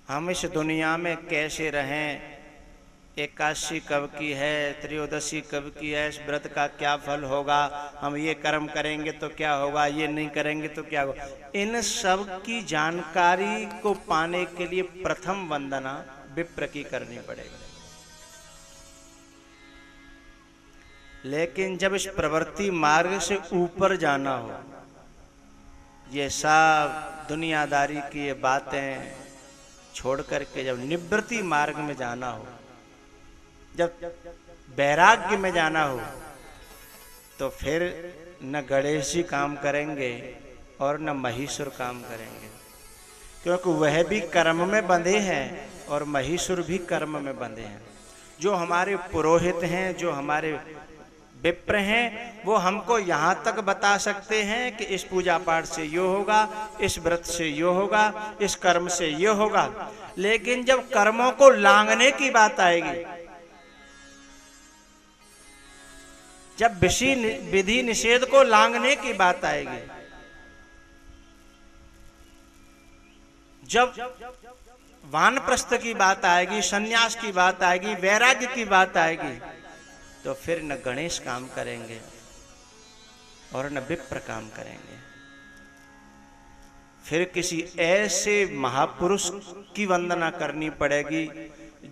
हम इस दुनिया में कैसे रहें, एकादशी कब की है, त्रयोदशी कब की है, इस व्रत का क्या फल होगा, हम ये कर्म करेंगे तो क्या होगा, ये नहीं करेंगे तो क्या होगा, इन सब की जानकारी को पाने के लिए प्रथम वंदना विप्र की करनी पड़ेगी। लेकिन जब इस प्रवृत्ति मार्ग से ऊपर जाना हो, ये सब दुनियादारी की ये बातें छोड़ करके जब निवृत्ति मार्ग में जाना हो, जब वैराग्य में जाना हो, तो फिर न गणेश जी काम करेंगे और न महीसुर काम करेंगे, क्योंकि वह भी कर्म में बंधे हैं और महीसुर भी कर्म में बंधे हैं। जो हमारे पुरोहित हैं, जो हमारे विप्र हैं, वो हमको यहाँ तक बता सकते हैं कि इस पूजा पाठ से यो होगा, इस व्रत से यो होगा, इस कर्म से यो होगा। लेकिन जब कर्मों को लांघने की बात आएगी, जब विधि निषेध को लांघने की बात आएगी, जब वानप्रस्थ की बात आएगी, सन्यास की बात आएगी, वैराग्य की बात आएगी, तो फिर न गणेश काम करेंगे और न विप्र काम करेंगे। फिर किसी ऐसे महापुरुष की वंदना करनी पड़ेगी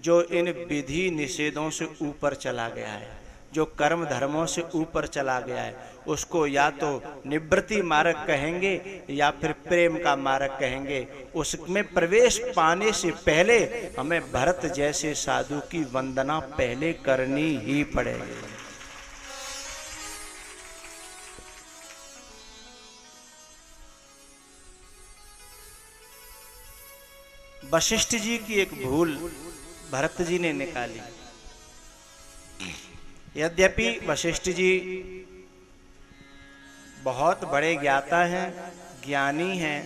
जो इन विधि निषेधों से ऊपर चला गया है, जो कर्म धर्मों से ऊपर चला गया है। उसको या तो निवृत्ति मार्ग कहेंगे या फिर प्रेम का मार्ग कहेंगे। उसमें प्रवेश पाने से पहले हमें भरत जैसे साधु की वंदना पहले करनी ही पड़ेगी। वशिष्ठ जी की एक भूल भरत जी ने निकाली। यद्यपि वशिष्ठ जी बहुत बड़े ज्ञाता हैं, ज्ञानी हैं,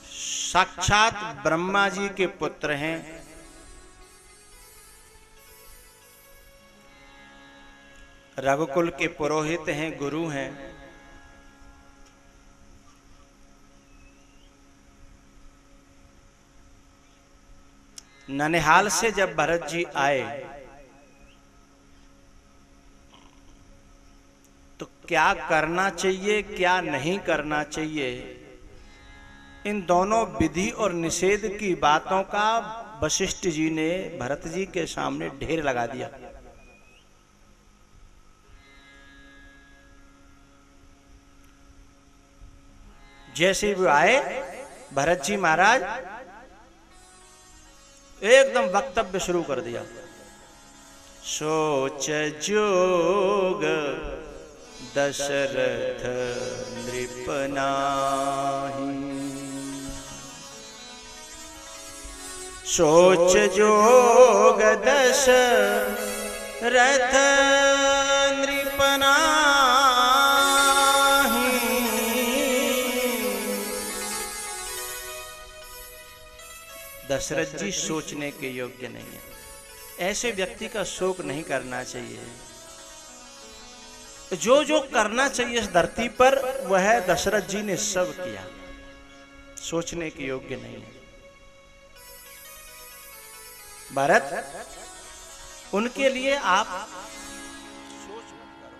साक्षात ब्रह्मा जी के पुत्र हैं, रघुकुल के पुरोहित हैं, गुरु हैं, ननिहाल से जब भरत जी आए तो क्या करना चाहिए, क्या नहीं करना चाहिए, इन दोनों विधि और निषेध की बातों का वशिष्ठ जी ने भरत जी के सामने ढेर लगा दिया। जैसे वो आए भरत जी महाराज एकदम वक्तव्य शुरू कर दिया। सोच जोग दशरथ नृप नाहि, सोच जोग दशरथ नृप नाहि, दशरथ जी सोचने के योग्य नहीं है। ऐसे व्यक्ति का शोक नहीं करना चाहिए। जो जो करना चाहिए इस धरती पर वह दशरथ जी ने सब किया, सोचने के योग्य नहीं है। भरत, उनके लिए आप सोच मत करो,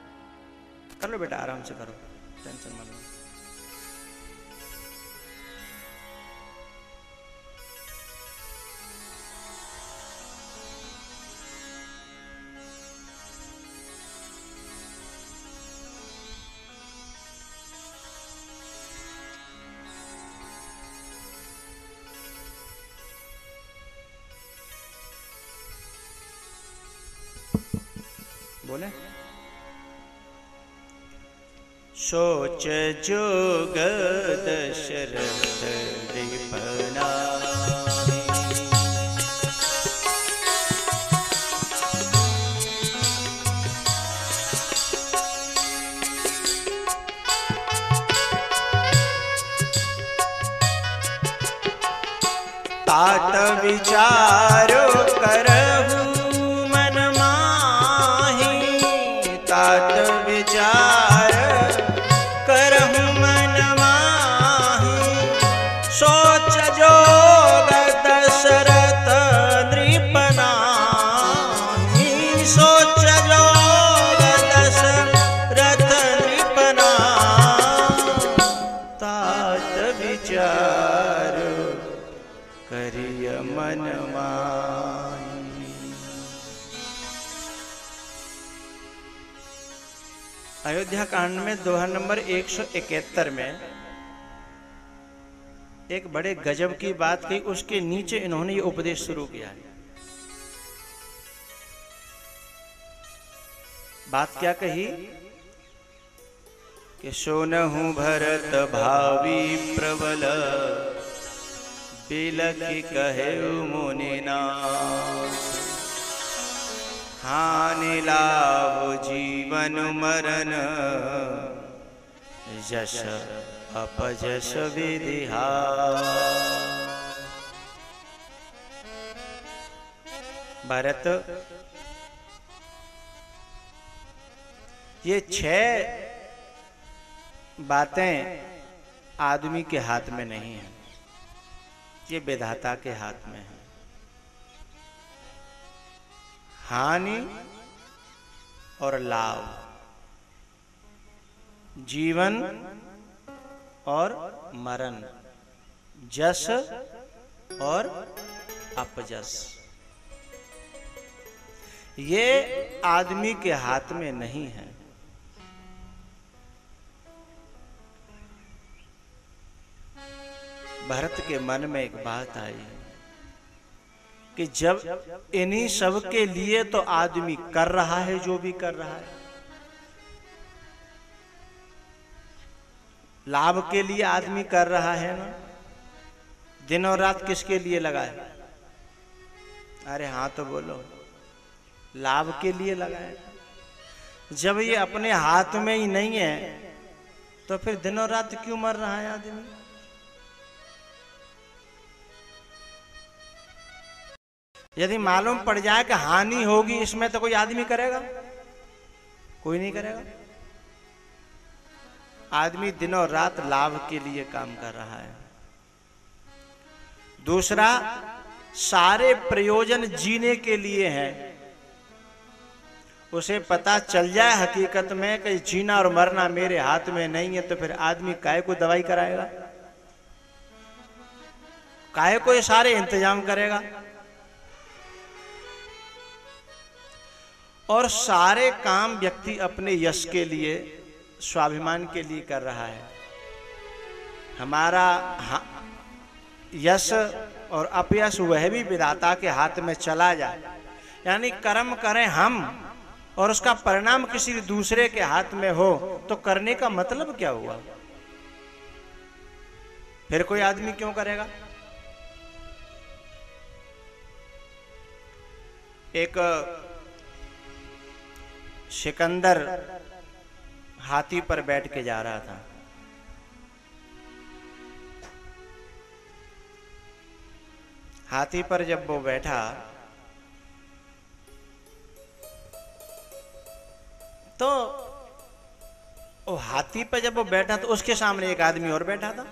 कर लो बेटा, आराम से करो, टेंशन मत लो। बोले सोच जोग दशरथ नृप नाहि, तात विचारो करहु मन माहि, तात विचार करहु मन माहि, सोच जोग मन माही। अयोध्या कांड में दोहा नंबर 171 में एक बड़े गजब की बात कही, उसके नीचे इन्होंने ये उपदेश शुरू किया है। बात क्या कही कि सोनहु भरत भावी प्रबल, बिलखि कहे मुनिनाथ। हानि लाभ जीवन मरण, यश अपजश विधिहा। भरत, ये 6 बातें आदमी के हाथ में नहीं है, ये विधाता के हाथ में है। हानि और लाभ, जीवन और मरण, जस और अपजस, ये आदमी के हाथ में नहीं है। भरत के मन में एक बात आई कि जब इन्हीं सब के लिए तो आदमी कर रहा है जो भी कर रहा है, लाभ के लिए आदमी कर रहा है ना, दिन और रात किसके लिए लगा है? अरे हाँ तो बोलो, लाभ के लिए लगा है। जब ये अपने हाथ में ही नहीं है तो फिर दिन और रात क्यों मर रहा है आदमी? यदि मालूम पड़ जाए कि हानि होगी इसमें, तो कोई आदमी करेगा? कोई नहीं करेगा। आदमी दिनों रात लाभ के लिए काम कर रहा है। दूसरा, सारे प्रयोजन जीने के लिए हैं। उसे पता चल जाए हकीकत में कि जीना और मरना मेरे हाथ में नहीं है, तो फिर आदमी काहे को दवाई कराएगा? काहे को ये सारे इंतजाम करेगा? और सारे काम व्यक्ति अपने यश के लिए, स्वाभिमान के लिए कर रहा है। हमारा यश और अपयश वह भी विधाता के हाथ में चला जाए, यानी कर्म करें हम और उसका परिणाम किसी दूसरे के हाथ में हो, तो करने का मतलब क्या हुआ? फिर कोई आदमी क्यों करेगा? एक सिकंदर हाथी पर बैठ के जा रहा था। हाथी पर जब वो बैठा तो वो हाथी पर जब वो बैठा तो उसके सामने एक आदमी और बैठा था।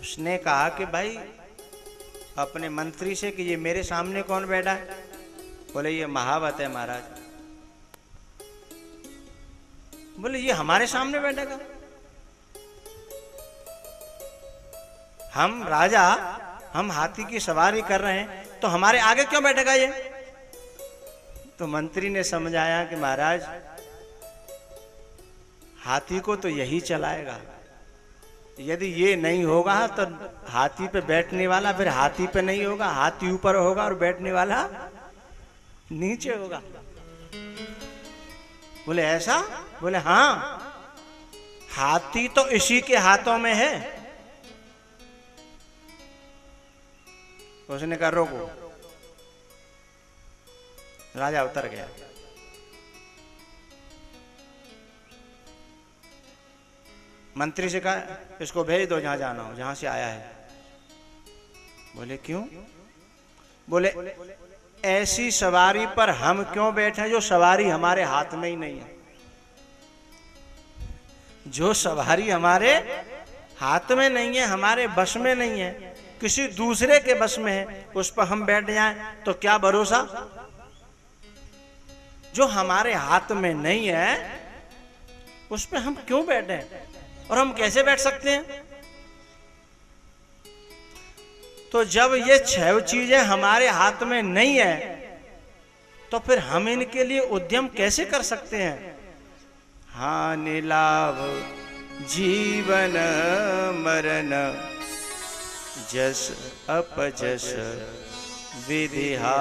उसने कहा कि भाई अपने मंत्री से कि ये मेरे सामने कौन बैठा है? बोले ये महावत है महाराज। बोले ये हमारे सामने बैठेगा? हम राजा, हम हाथी की सवारी कर रहे हैं, तो हमारे आगे क्यों बैठेगा ये? तो मंत्री ने समझाया कि महाराज हाथी को तो यही चलाएगा, यदि ये नहीं होगा तो हाथी पे बैठने वाला फिर हाथी पे नहीं होगा, हाथी ऊपर होगा और बैठने वाला नीचे होगा। बोले ऐसा? बोले हाँ, हाथी तो इसी के हाथों में है। उसने कहा रोको। राजा उतर गया। मंत्री से कहा इसको भेज दो जहां जाना हो, जहां से आया है। बोले क्यों? बोले ऐसी सवारी पर हम क्यों बैठे जो सवारी हमारे हाथ में ही नहीं है। जो सवारी हमारे हाथ में नहीं है, हमारे बस में नहीं है, किसी दूसरे के बस में है, उस पर हम बैठ जाएं तो क्या भरोसा? जो हमारे हाथ में नहीं है उस पर हम क्यों बैठे? और हम कैसे बैठ सकते हैं? तो जब ये 6 चीजें हमारे हाथ में नहीं है तो फिर हम इनके लिए उद्यम कैसे कर सकते हैं? हानि लाभ जीवन मरण जस अपजस विधिहा।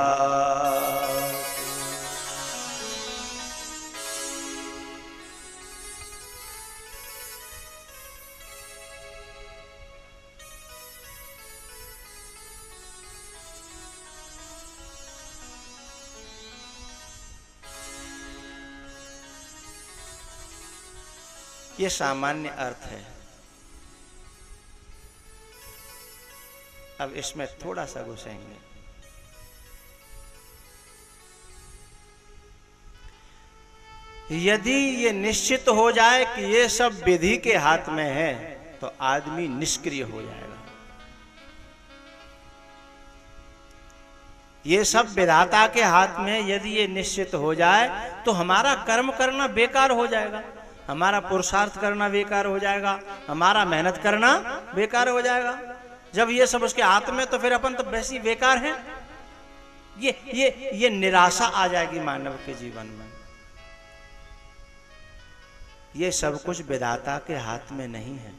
ये सामान्य अर्थ है। अब इसमें थोड़ा सा घुसेंगे। यदि ये निश्चित हो जाए कि ये सब विधि के हाथ में है तो आदमी निष्क्रिय हो जाएगा। ये सब विधाता के हाथ में यदि ये निश्चित हो जाए तो हमारा कर्म करना बेकार हो जाएगा, हमारा पुरुषार्थ करना बेकार हो जाएगा, हमारा मेहनत करना बेकार हो जाएगा। जब ये सब उसके हाथ में तो फिर अपन तो वैसे ही बेकार हैं। ये निराशा आ जाएगी मानव के जीवन में। ये सब कुछ विधाता के हाथ में नहीं है।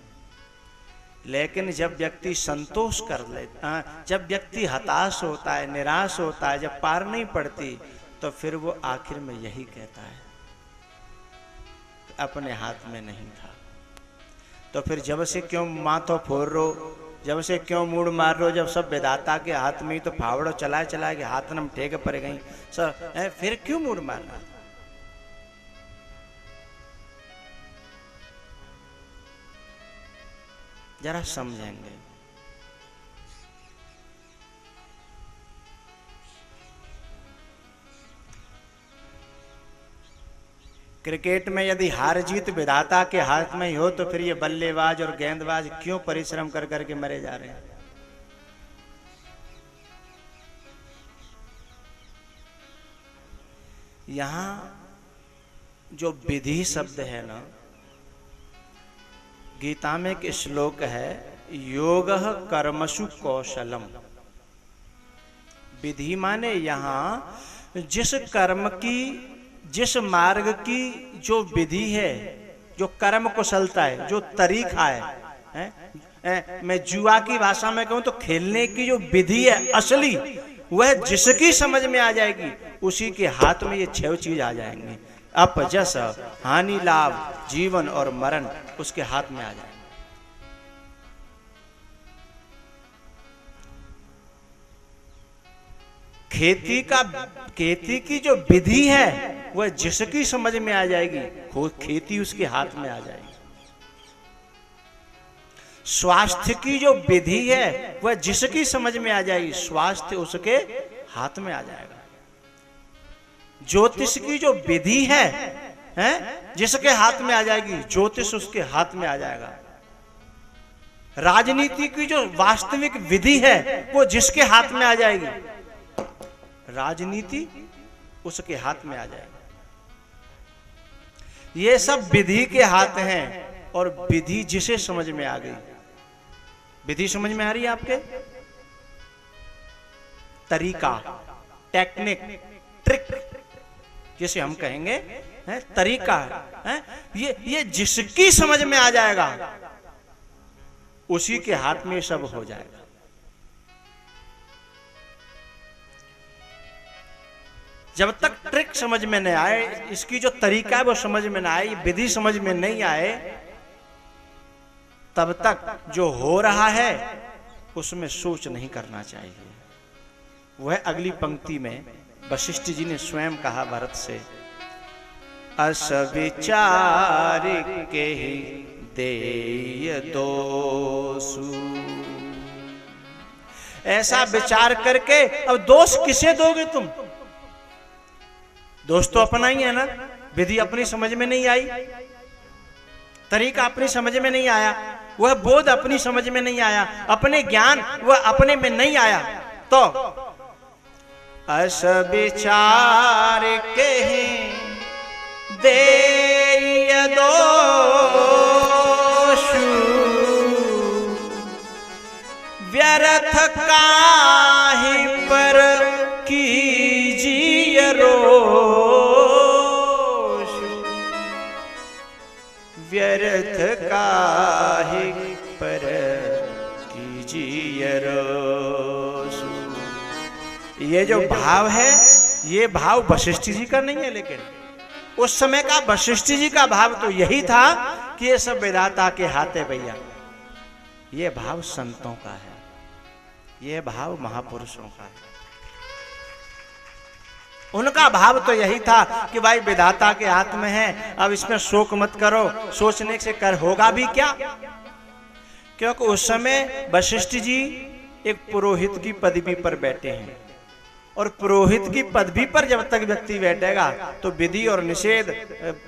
लेकिन जब व्यक्ति संतोष कर लेता, जब व्यक्ति हताश होता है, निराश होता है, जब पार नहीं पड़ती, तो फिर वो आखिर में यही कहता है अपने हाथ में नहीं था। तो फिर जब से क्यों माथो फोड़ रो, जब से क्यों मूड मार रो, जब सब विधाता के हाथ में ही तो फावड़ो चलाए चलाए के हाथ नम ठेके पड़ गई सर, फिर क्यों मूड मारना? जरा समझेंगे। क्रिकेट में यदि हार जीत विधाता के हाथ में ही हो तो फिर ये बल्लेबाज और गेंदबाज क्यों परिश्रम कर करके मरे जा रहे हैं? यहां जो विधि शब्द है ना, गीता में एक श्लोक है, योगः कर्मसु कौशलम। विधि माने यहां जिस कर्म की, जिस मार्ग की जो विधि है, जो कर्म कुशलता है, जो तरीका है, मैं जुआ की भाषा में कहूं तो खेलने की जो विधि है असली, वह जिसकी समझ में आ जाएगी उसी के हाथ में ये 6 चीज आ जाएंगे। अपजस, हानि लाभ, जीवन और मरण उसके हाथ में आ जाएंगे। खेती की जो विधि है वह जिसकी समझ में आ जाएगी, खेती उसके हाथ में आ जाएगी। स्वास्थ्य की जो विधि है वह जिसकी समझ में आ जाएगी, स्वास्थ्य उसके हाथ में आ जाएगा। ज्योतिष की जो विधि है जिसके हाथ में आ जाएगी, ज्योतिष उसके हाथ में आ जाएगा। राजनीति की जो वास्तविक विधि है वो जिसके हाथ में आ जाएगी, राजनीति उसके हाथ में आ जाएगी। ये सब विधि के हाथ हैं और विधि जिसे समझ में आ गई। विधि समझ में आ रही है आपके? तरीका, टेक्निक, ट्रिक जिसे हम कहेंगे है, तरीका है, ये जिसकी समझ में आ जाएगा उसी के हाथ में सब हो जाएगा। जब तक ट्रिक समझ में नहीं आए, इसकी जो तरीका है वो समझ में ना आए, विधि समझ में नहीं आए, तब तक जो हो रहा है उसमें सोच नहीं करना चाहिए। वह अगली पंक्ति में वशिष्ठ जी ने स्वयं कहा भरत से, अस विचार के ही देय दोषु। ऐसा विचार करके अब दोष किसे दोगे तुम? दोष तो अपना ही है ना। विधि अपनी समझ में नहीं आई, तरीका अपनी समझ में नहीं आया, वह बोध अपनी समझ में नहीं आया, अपने ज्ञान वह अपने में नहीं आया, तो अस विचार के देय दोषु व्यर्थ काहे पर कीजिए रोष, व्यर्थ काहे पर कीजिए रोष। ये जो भाव है, ये भाव वशिष्ठ जी का नहीं है, लेकिन उस समय का वशिष्ठ जी का भाव तो यही था कि ये सब विधाता के हाथ है भैया। ये भाव संतों का है, ये भाव महापुरुषों का है। उनका भाव तो यही था कि भाई विधाता के हाथ में है, अब इसमें शोक मत करो, सोचने से कर होगा भी क्या। क्योंकि उस समय वशिष्ठ जी एक पुरोहित की पदवी पर बैठे हैं, और पुरोहित की पदवी पर जब तक व्यक्ति बैठेगा तो विधि और निषेध,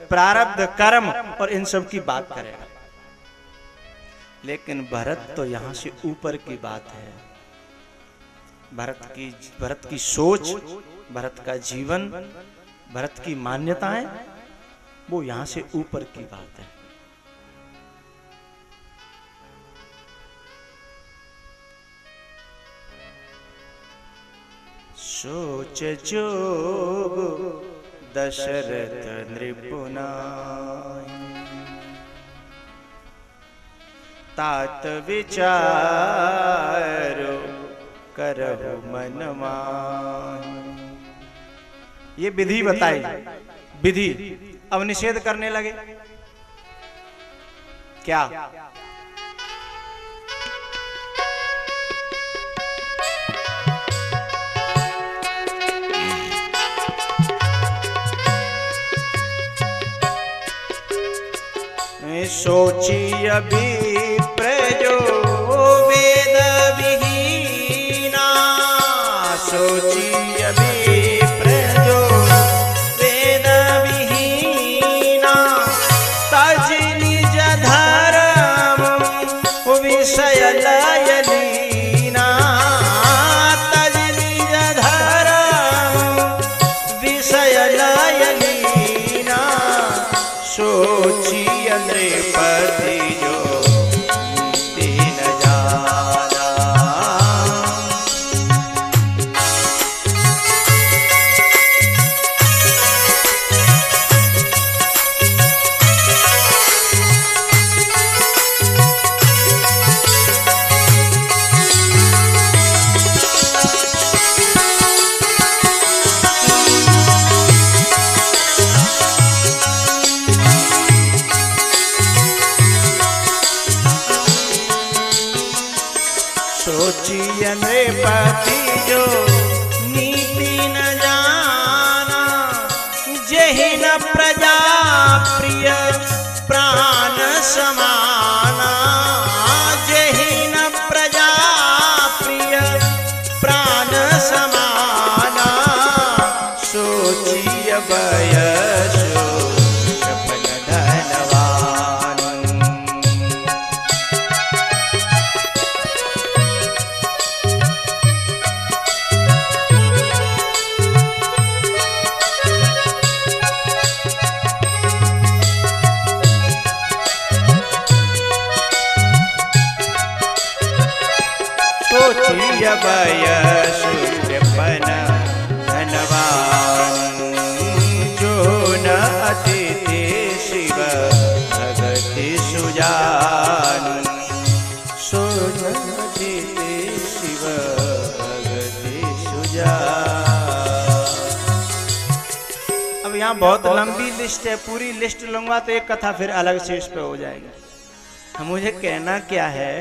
प्रारब्ध, कर्म और इन सब की बात करेगा। लेकिन भरत तो यहां से ऊपर की बात है। भरत की सोच, भरत का जीवन, भरत की मान्यताएं, वो यहां से ऊपर की बात है। सोच जोग दशरथ नृपुनाई, तात विचारो करहु मन माहि। ये विधि बताई, विधि। अब निषेध करने लगे। क्या? सोची अभी प्रजो वेद विहीना, सोची अभी प्रजो वेद विहीना, तज निज धर्म विषय लय लीना, तज निज धर्म विषय लय लीना, सोची नृपति जो नीति न जाना। सोचिए नृपति जो नीति न जाना, जेहि न प्रजा प्रिय प्राण समाना, जेहि न प्रजा प्रिय प्राण समाना, सोचिए बयसो सपन धनवान। सोचिय बयसु सपन धनवान, जो न अतिथि शिव भगति सुजान, सो न अतिथि शिव भगति सुजान। अब यहाँ बहुत लंबी लिस्ट है, पूरी लिस्ट लूंगा तो एक कथा फिर अलग से इस पे हो जाएगी। मुझे कहना क्या है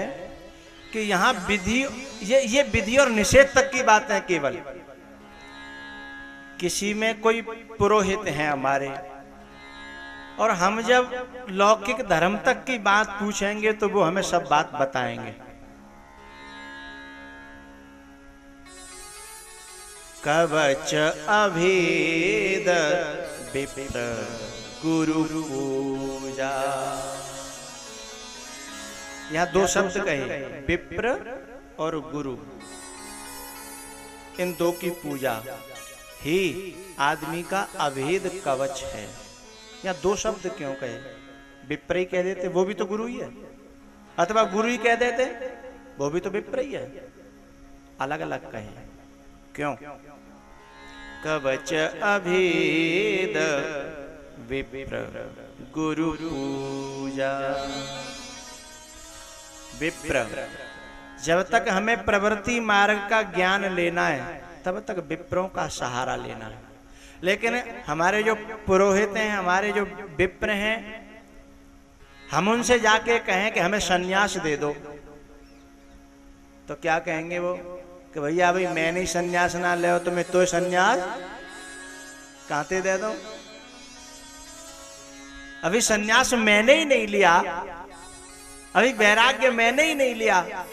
कि यहाँ विधि, ये विधि और निषेध तक की बात है। केवल किसी में कोई पुरोहित हैं हमारे, और हम जब लौकिक धर्म तक की बात पूछेंगे तो वो हमें सब बात बताएंगे। कवच अभेद विप्र गुरु पूजा। यहाँ दो शब्द कहे, विप्र और गुरु, इन दो की पूजा ही आदमी का अभेद कवच है। यहाँ दो शब्द क्यों कहे? विप्र ही कह देते वो भी तो गुरु ही है, अथवा गुरु ही कह देते वो भी तो विप्र ही है, अलग अलग कहे क्यों? कवच अभेद विप्र गुरु पूजा। विप्र, जब तक हमें प्रवृत्ति मार्ग का ज्ञान लेना है तब तक विप्रों का सहारा लेना है। लेकिन हमारे जो पुरोहित हैं, हमारे जो विप्र हैं, हम उनसे जाके कहें कि हमें सन्यास दे दो, तो क्या कहेंगे वो कि भैया अभी मैंने ही सन्यास ना ले हो, तुम्हें तो सन्यास कहते दे दो। अभी सन्यास मैंने ही नहीं लिया, अभी वैराग्य मैंने ही नहीं लिया।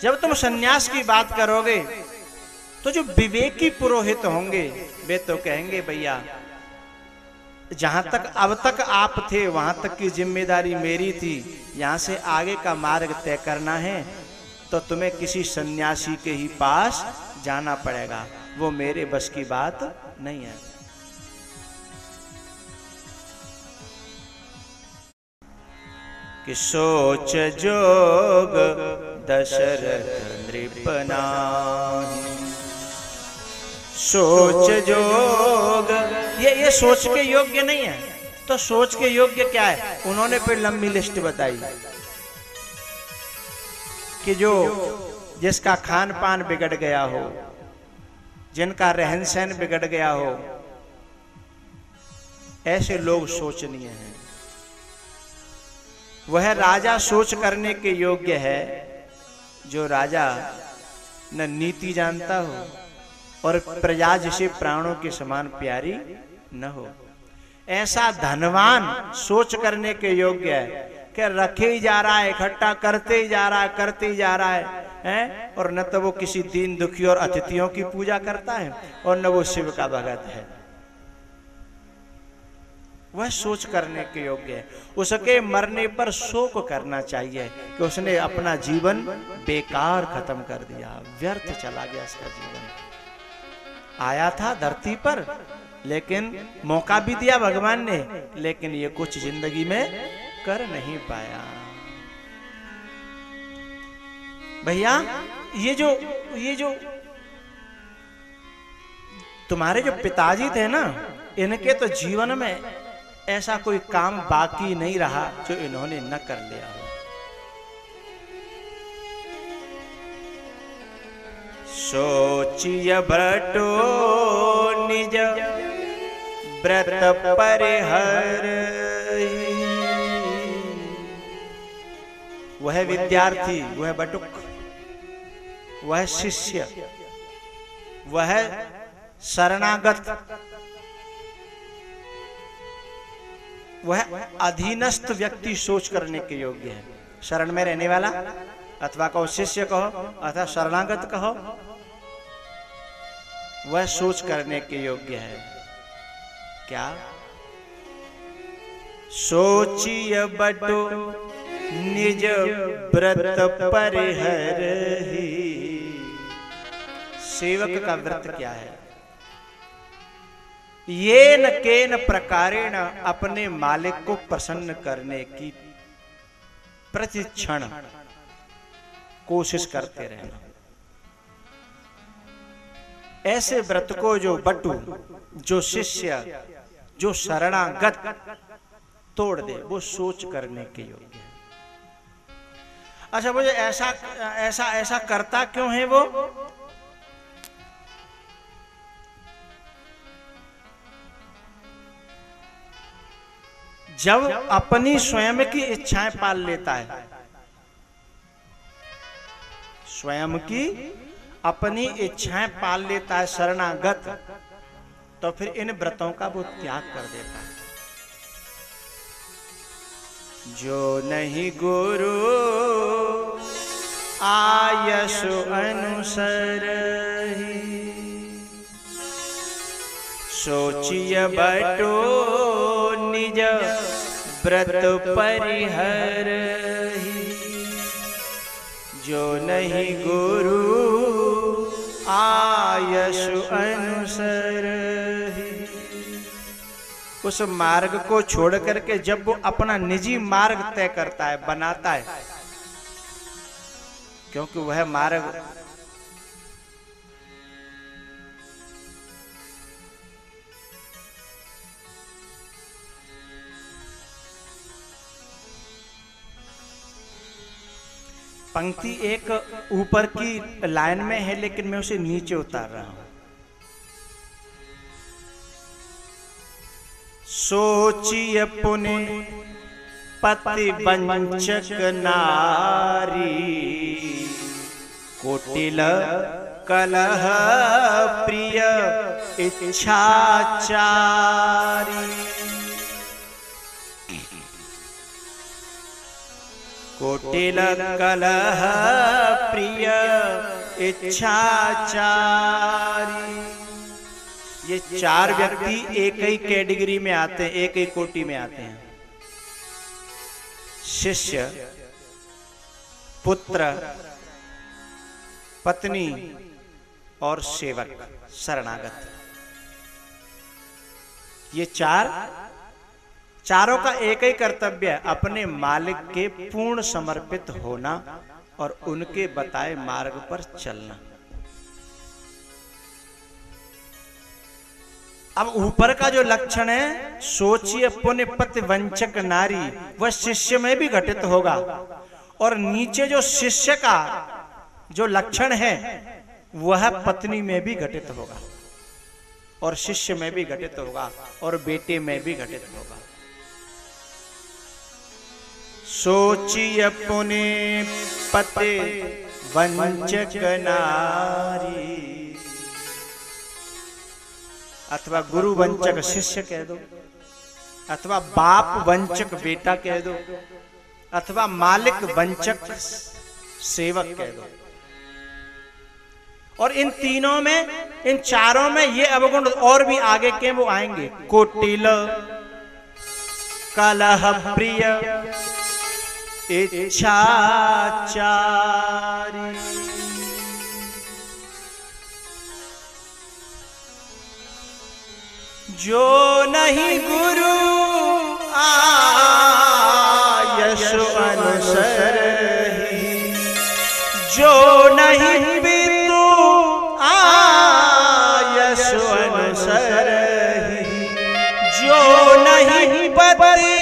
जब तुम सन्यास की बात करोगे तो जो विवेकी पुरोहित होंगे वे तो कहेंगे भैया जहां तक अब तक आप थे वहां तक की जिम्मेदारी मेरी थी, यहां से आगे का मार्ग तय करना है तो तुम्हें किसी सन्यासी के ही पास जाना पड़ेगा, वो मेरे बस की बात नहीं है। कि सोच जोग दशरथ नृपनाहि, सोच जोग, ये सोच के योग्य नहीं है। तो सोच के योग्य क्या है? उन्होंने फिर लंबी लिस्ट बताई कि जो जिसका खान पान बिगड़ गया हो, जिनका रहन सहन बिगड़ गया हो, ऐसे लोग शोचनीय हैं। वह राजा सोच करने के योग्य है जो राजा न नीति जानता हो और प्रजा जिसे प्राणों के समान प्यारी न हो। ऐसा धनवान सोच करने के योग्य है कि रखे ही जा रहा है, इकट्ठा करते ही जा रहा है, करते ही जा रहा है, और न तो वो किसी दीन दुखी और अतिथियों की पूजा करता है और न वो शिव का भगत है। वह सोच करने के योग्य है। उसके मरने पर शोक करना चाहिए कि उसने अपना जीवन बेकार खत्म कर दिया, व्यर्थ चला गया इसका जीवन। आया था धरती पर, लेकिन मौका भी दिया भगवान ने, लेकिन ये कुछ जिंदगी में कर नहीं पाया। भैया ये जो तुम्हारे जो पिताजी थे ना, इनके तो जीवन में ऐसा कोई काम बाकी नहीं रहा जो इन्होंने न कर लिया हो। सोचिय बटो निज व्रत परिहर, वह विद्यार्थी, वह बटुक, वह शिष्य, वह शरणागत, वह अधीनस्थ व्यक्ति सोच करने के योग्य है। शरण में रहने वाला, अथवा कहो शिष्य कहो अथवा शरणागत कहो, वह सोच करने के योग्य है। क्या? सोचिय बटो निज व्रत परिहरहि। सेवक का व्रत क्या है? ये न केन प्रकारेण अपने मालिक को प्रसन्न करने की प्रतिक्षण कोशिश करते रहना। ऐसे व्रत को जो बटु, जो शिष्य, जो शरणागत तोड़ दे, वो सोच करने के योग्य है। अच्छा, वो ऐसा ऐसा ऐसा करता क्यों है वो? जब अपनी स्वयं की इच्छाएं पाल लेता है, स्वयं की अपनी इच्छाएं पाल लेता है शरणागत, तो फिर इन व्रतों का वो त्याग कर देता है। जो नहीं गुरु आयसु अनुसरहि, सोचिय बटो निज व्रत परिहरहि। जो नहीं गुरु आयसु अनुसरहि, उस मार्ग को छोड़ करके जब वो अपना निजी मार्ग तय करता है, बनाता है, क्योंकि वह मार्ग पंक्ति एक ऊपर की लाइन में है, लेकिन मैं उसे नीचे उतार रहा हूं। सोचिए पुने पति वंचक नारी, कुटिल कलह प्रिय इच्छाचारी। कुटिल कलह प्रिय इच्छाचारी। ये चार व्यक्ति एक ही कैटेगरी में आते हैं, एक ही कोटि में आते हैं। शिष्य, पुत्र, पत्नी और सेवक, शरणागत। ये चारों का एक ही कर्तव्य है, अपने मालिक के पूर्ण समर्पित होना और उनके बताए मार्ग पर चलना। अब ऊपर का जो लक्षण है, सोचिए पुण्य पति वंचक नारी, वह शिष्य में भी घटित होगा। और नीचे जो शिष्य का जो लक्षण है, वह पत्नी में भी घटित होगा, और शिष्य में भी घटित होगा, और बेटे में भी घटित होगा। सोचिए पुण्य पति वंचक नारी, अथवा गुरु वंचक शिष्य कह दो, अथवा बाप वंचक बेटा कह दो, अथवा मालिक वंचक सेवक कह दो। और इन तीनों में, इन चारों में ये अवगुण और भी आगे के वो आएंगे। कुटिल कलह प्रिय इच्छाचारी। जो नहीं गुरु आयस अनुसरहि, जो नहीं पितु आयस अनुसरहि, जो नहीं पति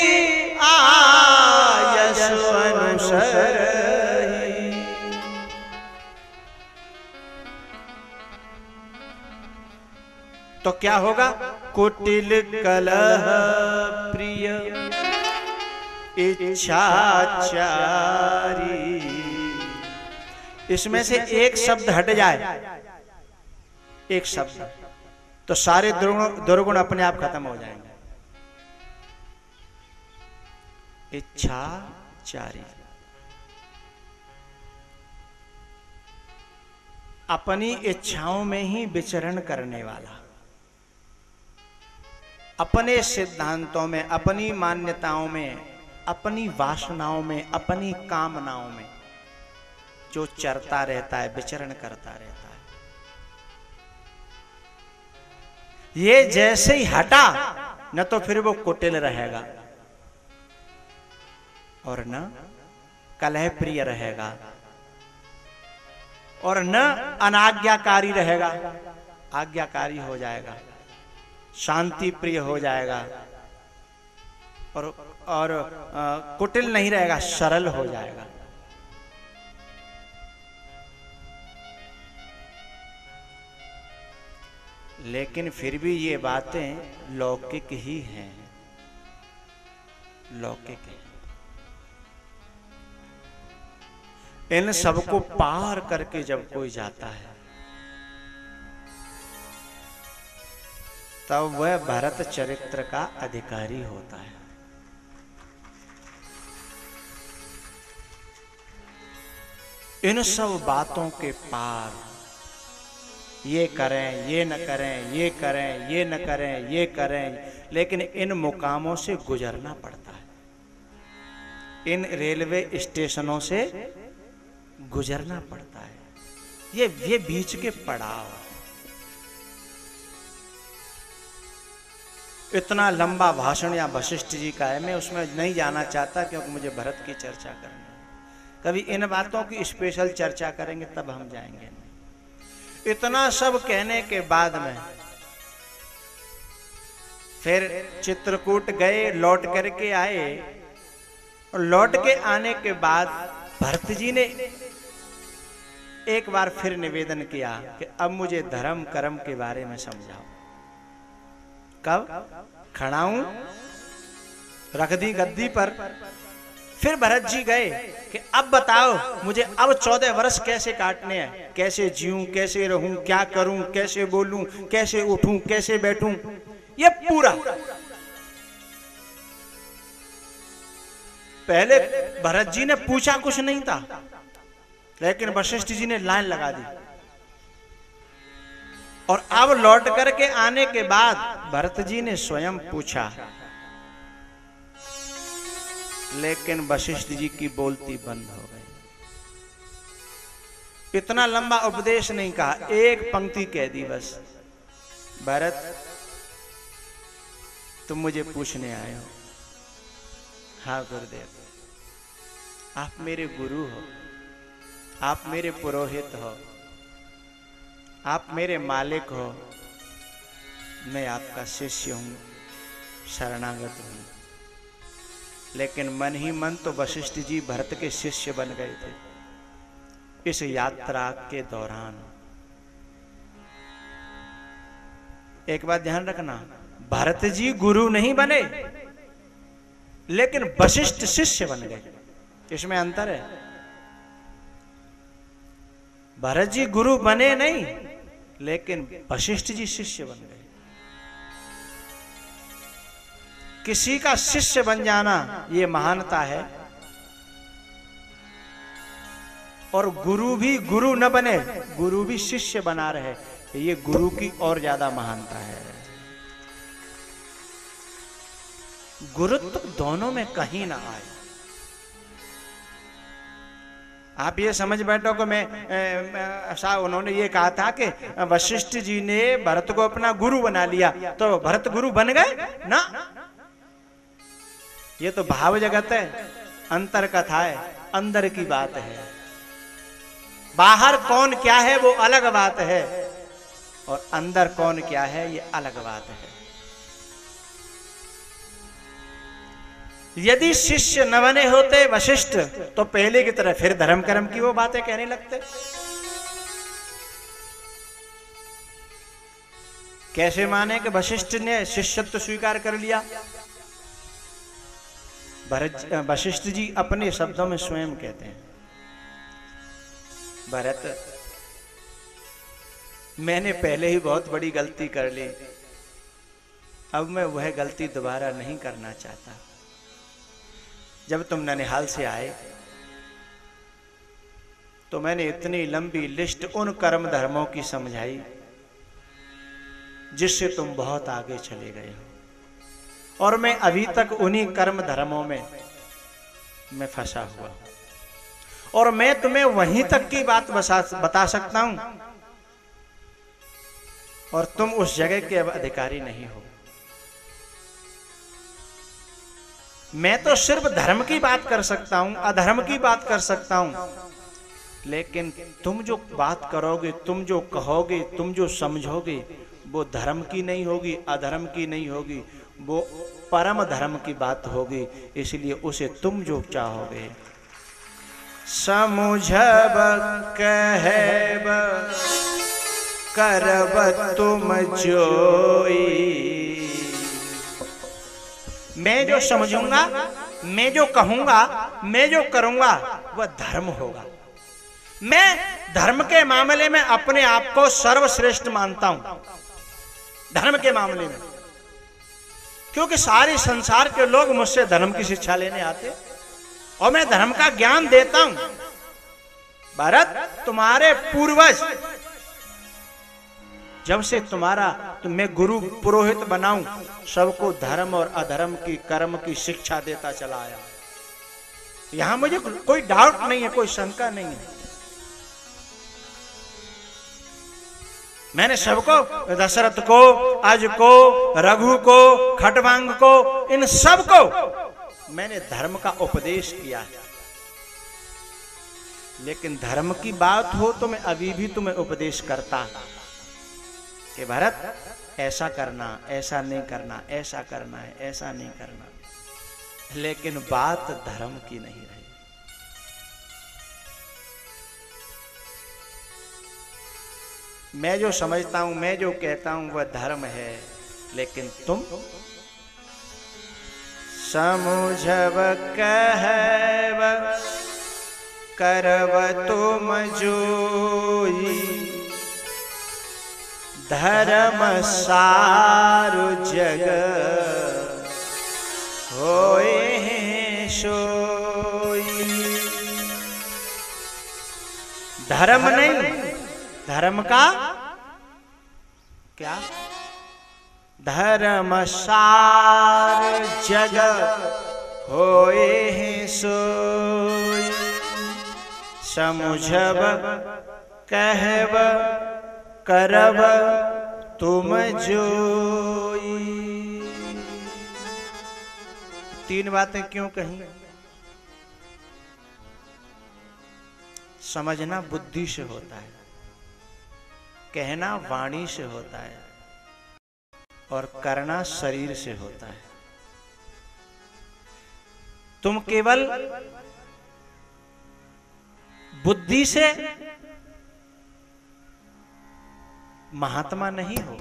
आयस अनुसरहि। तो क्या होगा? कुटिल कलह प्रिय इच्छाचारी। इसमें से एक शब्द हट जाए, एक शब्द, तो सारे दुर्गुण अपने आप खत्म हो जाएंगे। इच्छाचारी, अपनी इच्छाओं में ही विचरण करने वाला, अपने सिद्धांतों में, अपनी मान्यताओं में, अपनी वासनाओं में, अपनी कामनाओं में जो चरता रहता है, विचरण करता रहता है। ये जैसे ही हटा, न तो फिर वो कुटिल रहेगा, और न कलह प्रिय रहेगा, और न अनाज्ञाकारी रहेगा, आज्ञाकारी हो जाएगा, शांति प्रिय हो जाएगा, और कुटिल नहीं रहेगा, सरल हो जाएगा। लेकिन फिर भी ये बातें लौकिक ही हैं, लौकिक हैं। इन सबको पार करके जब कोई जाता है, तब वह भरत चरित्र का अधिकारी होता है। इन सब बातों के पार, ये करें, ये न करें, ये करें, ये न करें, ये करें, लेकिन इन मुकामों से गुजरना पड़ता है, इन रेलवे स्टेशनों से गुजरना पड़ता है। ये बीच के पड़ाव। इतना लंबा भाषण या वशिष्ठ जी का है, मैं उसमें नहीं जाना चाहता, क्योंकि मुझे भरत की चर्चा करनी है। कभी इन बातों की स्पेशल चर्चा करेंगे तब हम जाएंगे। इतना सब कहने के बाद में फिर चित्रकूट गए, लौट करके आए, और लौट के आने के बाद भरत जी ने एक बार फिर निवेदन किया कि अब मुझे धर्म कर्म के बारे में समझाओ। कब खड़ाऊं, रख दी गद्दी पर। फिर भरत जी गए कि अब बताओ मुझे, अब 14 वर्ष कैसे काटने हैं, कैसे जीऊं, कैसे रहूं, क्या करूं, कैसे बोलूं, कैसे उठूं, कैसे बैठूं, ये पूरा। पहले भरत जी ने पूछा कुछ नहीं था, लेकिन वशिष्ठ जी ने लाइन लगा दी। और अब लौट करके आने के बाद भरत जी ने स्वयं पूछा, लेकिन वशिष्ठ जी की बोलती बंद हो गई। इतना लंबा उपदेश नहीं कहा, एक पंक्ति कह दी बस, भरत तुम मुझे पूछने आए हो। हाँ गुरुदेव, आप मेरे गुरु हो, आप मेरे पुरोहित हो, आप मेरे मालिक हो, मैं आपका शिष्य हूं, शरणागत हूं। लेकिन मन ही मन तो वशिष्ठ जी भरत के शिष्य बन गए थे इस यात्रा के दौरान। एक बात ध्यान रखना, भरत जी गुरु नहीं बने, लेकिन वशिष्ठ शिष्य बन गए, इसमें अंतर है। भरत जी गुरु बने नहीं, लेकिन वशिष्ठ जी शिष्य बन गए। किसी का शिष्य बन जाना ये महानता है, और गुरु भी गुरु न बने, गुरु भी शिष्य बना रहे, ये गुरु की और ज्यादा महानता है। गुरुत्व दोनों में कहीं ना आए। आप ये समझ बैठो कि उन्होंने ये कहा था कि वशिष्ठ जी ने भरत को अपना गुरु बना लिया तो भरत गुरु बन गए ना। ये तो भाव जगत है, अंतर कथा है, अंदर की बात है। बाहर कौन क्या है वो अलग बात है, और अंदर कौन क्या है ये अलग बात है। यदि शिष्य न बने होते वशिष्ठ तो पहले की तरह फिर धर्म कर्म की वो बातें कहने लगते। कैसे माने कि वशिष्ठ ने शिष्यत्व स्वीकार कर लिया। वशिष्ठ जी अपने शब्दों में स्वयं कहते हैं, भरत मैंने पहले ही बहुत बड़ी गलती कर ली, अब मैं वह गलती दोबारा नहीं करना चाहता। जब तुम ननिहाल से आए तो मैंने इतनी लंबी लिस्ट उन कर्म धर्मों की समझाई जिससे तुम बहुत आगे चले गए हो, और मैं अभी तक उन्हीं कर्म धर्मों में मैं फंसा हुआ हूं, और मैं तुम्हें वहीं तक की बात बता सकता हूं, और तुम उस जगह के अब अधिकारी नहीं हो। मैं तो सिर्फ धर्म की बात कर सकता हूं, अधर्म की बात कर सकता हूं, लेकिन तुम जो बात करोगे, तुम जो कहोगे, तुम जो समझोगे, वो धर्म की नहीं होगी, अधर्म की नहीं होगी, वो परम धर्म की बात होगी। इसलिए उसे तुम जो चाहोगे समझब कहब करब तुम जोई। मैं जो समझूंगा, मैं जो कहूंगा, मैं जो करूंगा वह धर्म होगा। मैं धर्म के मामले में अपने आप को सर्वश्रेष्ठ मानता हूं, धर्म के मामले में, क्योंकि सारे संसार के लोग मुझसे धर्म की शिक्षा लेने आते और मैं धर्म का ज्ञान देता हूं। भरत तुम्हारे पूर्वज जब से मैं गुरु पुरोहित बनाऊं, सबको धर्म और अधर्म की कर्म की शिक्षा देता चला आया। यहां मुझे कोई डाउट नहीं है, कोई शंका नहीं है। मैंने सबको, दशरथ को, अज को, रघु को, खटवांग को, इन सबको मैंने धर्म का उपदेश किया है। लेकिन धर्म की बात हो तो मैं अभी भी तुम्हें उपदेश करता कि भरत ऐसा करना, ऐसा नहीं करना, ऐसा करना है, ऐसा नहीं करना। लेकिन बात धर्म की नहीं रही। मैं जो समझता हूं, मैं जो कहता हूं वह धर्म है, लेकिन तुम समुझब कहब करब तुम जोई, धर्म सारु जग होए सोई। धर्म नहीं, धर्म का क्या? धर्म सार जग होए सोई, समुझब कहब करब तुम जोई। तीन बातें क्यों कही? समझना बुद्धि से होता है, कहना वाणी से होता है, और करना शरीर से होता है। तुम केवल बुद्धि से महात्मा नहीं हो,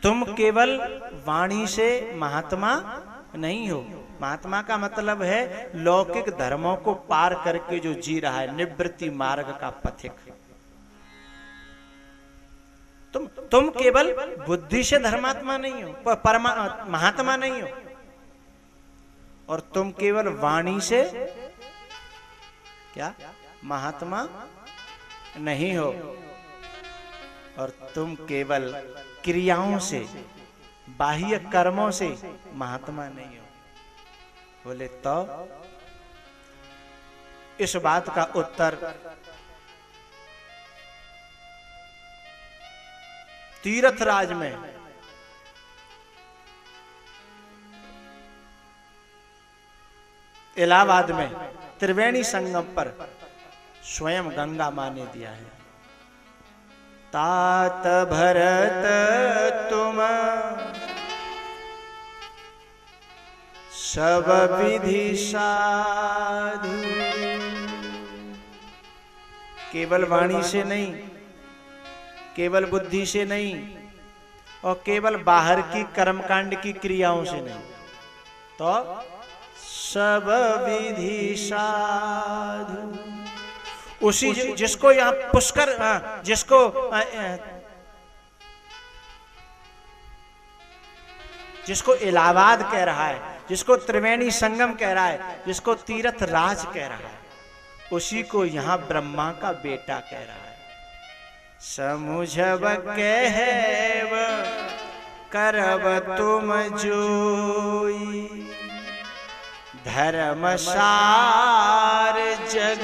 तुम केवल वाणी से महात्मा नहीं हो। महात्मा का मतलब है लौकिक धर्मों को पार करके जो जी रहा है, निवृत्ति मार्ग का पथिक। तुम केवल बुद्धि से धर्मात्मा नहीं हो, महात्मा नहीं हो, और तुम केवल वाणी से क्या महात्मा नहीं हो, और तुम केवल क्रियाओं से, बाह्य कर्मों से महात्मा नहीं हो। बोले तो इस बात का उत्तर तीर्थराज में इलाहाबाद में त्रिवेणी संगम पर स्वयं गंगा मां ने दिया है। तात भरत तुम सब विधि साधु, केवल वाणी से नहीं, केवल बुद्धि से नहीं, और केवल बाहर की कर्मकांड की क्रियाओं से नहीं, तो सब विधि साधु। उसी जिसको यहां पुष्कर, जिसको इलाहाबाद कह रहा है, जिसको त्रिवेणी संगम कह रहा है, जिसको तीर्थ राज कह रहा है, उसी को यहां ब्रह्मा का बेटा कह रहा है। समुझब कहब करब तुम जोई, धर्म सार जग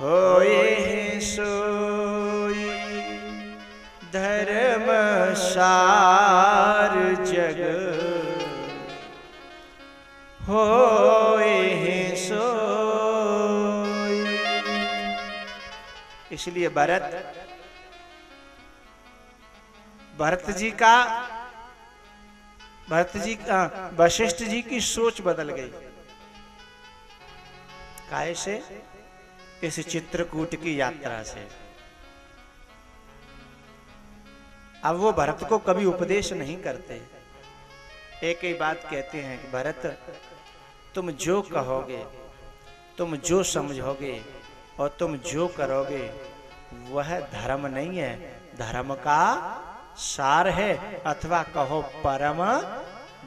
होए सोई, धर्म सार जग होए सोई। इसलिए वशिष्ठ जी की सोच बदल गई। काहे से? इस चित्रकूट की यात्रा से। अब वो भरत को कभी उपदेश नहीं करते, एक ही बात कहते हैं कि भरत, तुम जो कहोगे, तुम जो समझोगे और तुम जो करोगे वह धर्म नहीं है, धर्म का सार है, अथवा कहो परम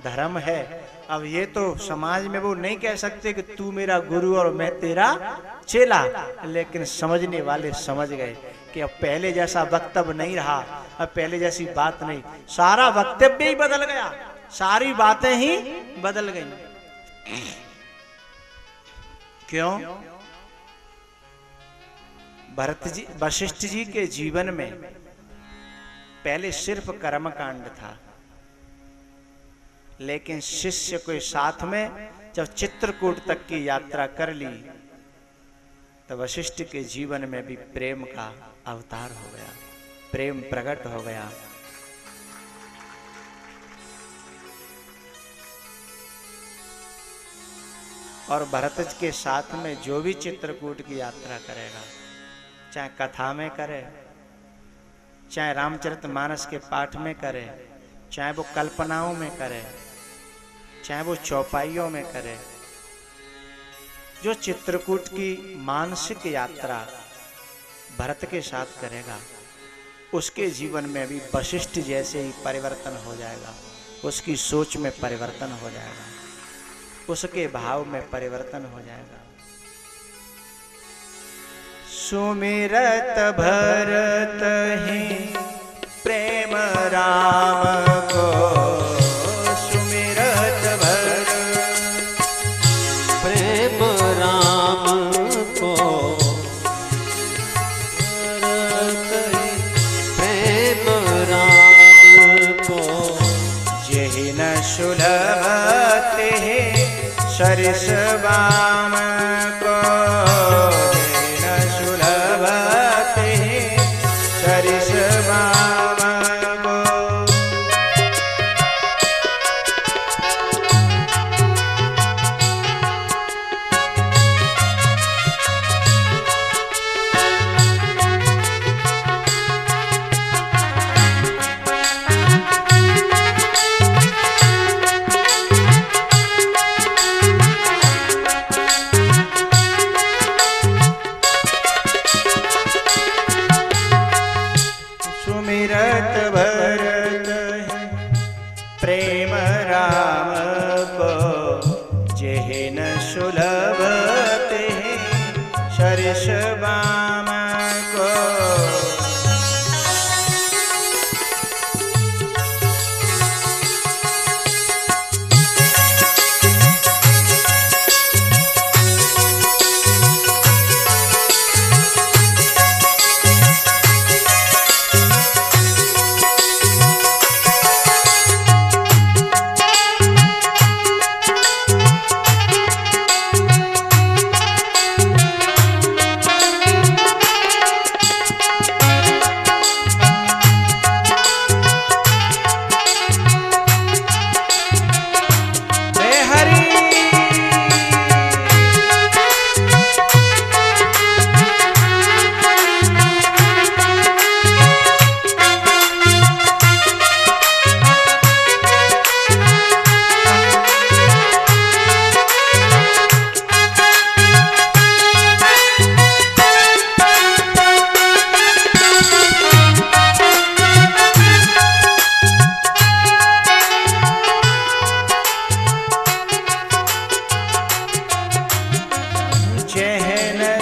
धर्म है। अब ये तो समाज में वो नहीं कह सकते कि तू मेरा गुरु और मैं तेरा चेला, लेकिन समझने वाले समझ गए कि अब पहले जैसा वक्तव्य नहीं रहा, अब पहले जैसी बात नहीं, सारा वक्तव्य ही बदल गया, सारी बातें ही बदल गई। क्यों? वशिष्ठ जी के जीवन में पहले सिर्फ कर्मकांड था, लेकिन शिष्य के साथ में जब चित्रकूट तक की यात्रा कर ली तो वशिष्ठ के जीवन में भी प्रेम का अवतार हो गया, प्रेम प्रकट हो गया। और भरत के साथ में जो भी चित्रकूट की यात्रा करेगा, चाहे कथा में करे, चाहे रामचरितमानस के पाठ में करे, चाहे वो कल्पनाओं में करे, चाहे वो चौपाइयों में करे, जो चित्रकूट की मानसिक यात्रा भरत के साथ करेगा, उसके जीवन में भी वशिष्ठ जैसे ही परिवर्तन हो जाएगा। उसकी सोच में परिवर्तन हो जाएगा, उसके भाव में परिवर्तन हो जाएगा। सुमिरत भरत ही प्रेम राम को, सुमिरत भरत प्रेम राम को, भरत ही प्रेम राम को, जेहि न सुलभते सरिस बाम को, जेहि न सुलभते सरिस बाम को। सुमिरत भरत प्रेम राम को, जेहि न सुलभते सरिस बाम को।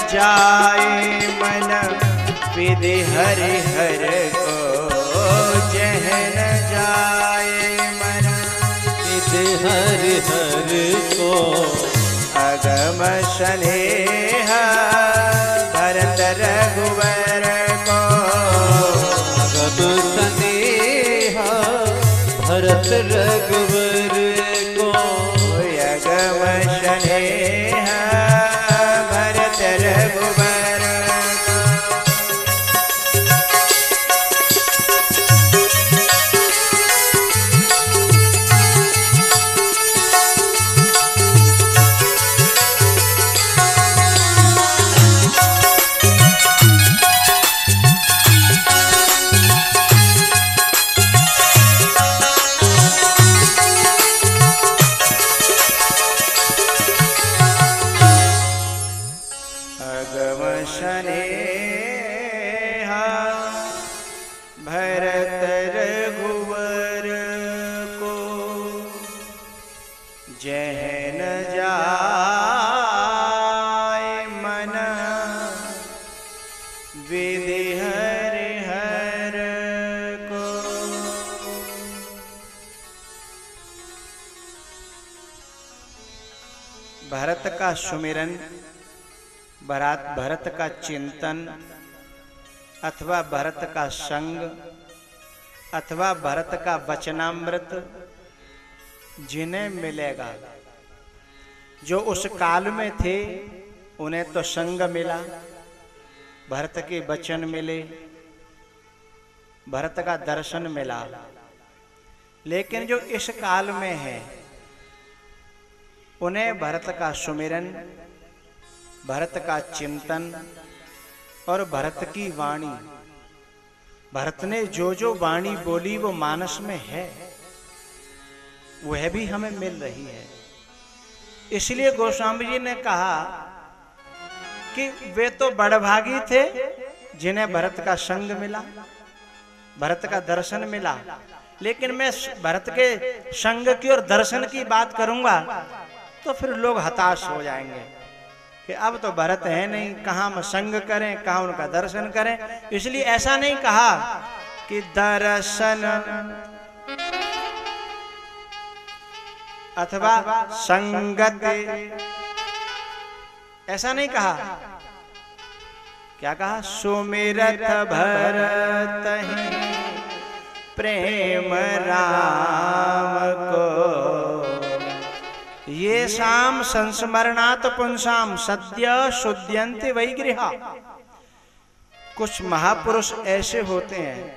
जाए मन विधि हरि हर को, जहन जाए मन विधि हरि हर को, अगम स्नेह भरत रघुवर को, अगम स्नेह भरत रघुवर को, अगम स्नेह भरत रघुवर को। अगम स्नेह भरत रघुवर को, जहन जाए मन विधि हरि हर को। भरत का सुमिरन, भरत का चिंतन अथवा भरत का संग अथवा भरत का वचनामृत जिन्हें मिलेगा, जो उस काल में थे उन्हें तो संग मिला, भरत के वचन मिले, भरत का दर्शन मिला। लेकिन जो इस काल में है उन्हें भरत का सुमिरन, भरत का चिंतन और भरत की वाणी, भरत ने जो जो वाणी बोली वो मानस में है, वह भी हमें मिल रही है। इसलिए गोस्वामी जी ने कहा कि वे तो बड़भागी थे जिन्हें भरत का संग मिला, भरत का दर्शन मिला। लेकिन मैं भरत के संग की और दर्शन की बात करूंगा तो फिर लोग हताश हो जाएंगे कि अब तो भरत है नहीं, कहां हम संग करें, कहां उनका दर्शन करें। इसलिए ऐसा नहीं कहा कि दर्शन अथवा संगत, ऐसा नहीं कहा। क्या कहा? सुमिरत भरत ही प्रेम राम को, ये शाम संस्मरणात् पुंसाम सद्य शुद्ध्यन्ति वै गृहा। कुछ महापुरुष ऐसे होते हैं,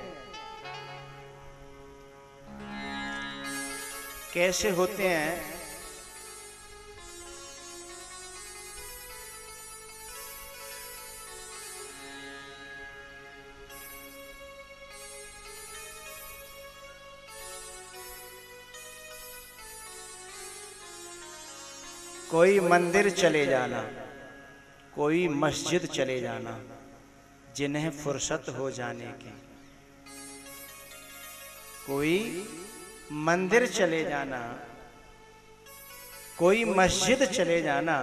कैसे होते हैं? कोई मंदिर चले जाना, कोई मस्जिद चले जाना, जिन्हें फुर्सत हो जाने की। कोई मंदिर चले जाना, कोई मस्जिद चले जाना,